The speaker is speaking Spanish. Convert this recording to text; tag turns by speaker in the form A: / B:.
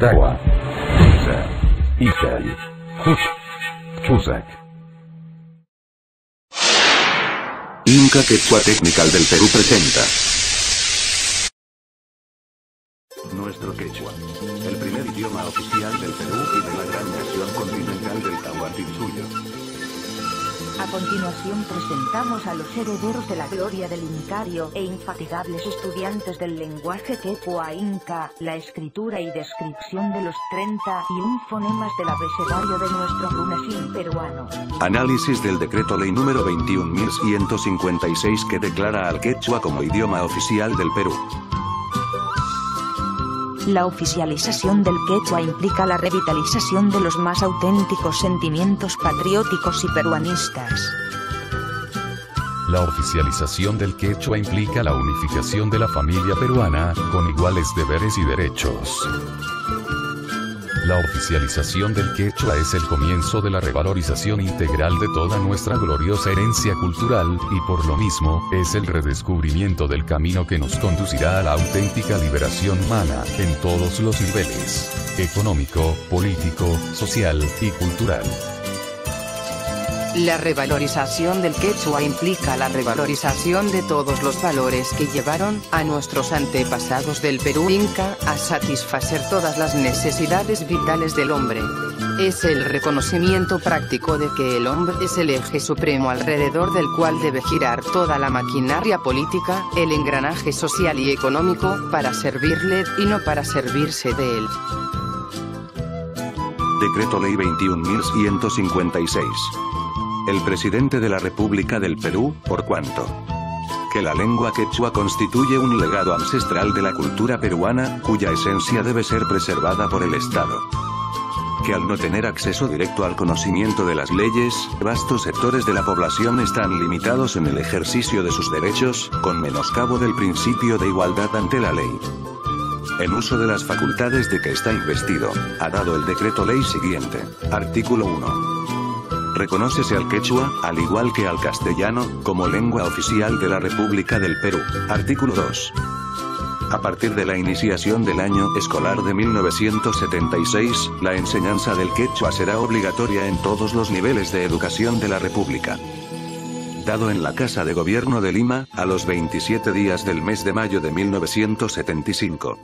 A: Dagua, Ichal, Chusac.
B: Inca Quechua Technical del Perú presenta nuestro quechua, el primer idioma oficial del Perú y de la gran nación continental del Tahuantinsuyo.
C: A continuación presentamos a los herederos de la gloria del Incario e infatigables estudiantes del lenguaje quechua inca, la escritura y descripción de los 31 fonemas del abecedario de nuestro runacín peruano.
B: Análisis del decreto ley número 21.156 que declara al quechua como idioma oficial del Perú.
C: La oficialización del quechua implica la revitalización de los más auténticos sentimientos patrióticos y peruanistas.
D: La oficialización del quechua implica la unificación de la familia peruana, con iguales deberes y derechos. La oficialización del quechua es el comienzo de la revalorización integral de toda nuestra gloriosa herencia cultural, y por lo mismo, es el redescubrimiento del camino que nos conducirá a la auténtica liberación humana, en todos los niveles: económico, político, social y cultural.
E: La revalorización del quechua implica la revalorización de todos los valores que llevaron a nuestros antepasados del Perú Inca a satisfacer todas las necesidades vitales del hombre. Es el reconocimiento práctico de que el hombre es el eje supremo alrededor del cual debe girar toda la maquinaria política, el engranaje social y económico, para servirle y no para servirse de él.
B: Decreto ley 21.156. El presidente de la República del Perú, por cuanto que la lengua quechua constituye un legado ancestral de la cultura peruana, cuya esencia debe ser preservada por el Estado. Que al no tener acceso directo al conocimiento de las leyes, vastos sectores de la población están limitados en el ejercicio de sus derechos, con menoscabo del principio de igualdad ante la ley. En uso de las facultades de que está investido, ha dado el decreto ley siguiente. Artículo 1. Reconócese al quechua, al igual que al castellano, como lengua oficial de la República del Perú. Artículo 2. A partir de la iniciación del año escolar de 1976, la enseñanza del quechua será obligatoria en todos los niveles de educación de la República. Dado en la Casa de Gobierno de Lima, a los 27 días del mes de mayo de 1975.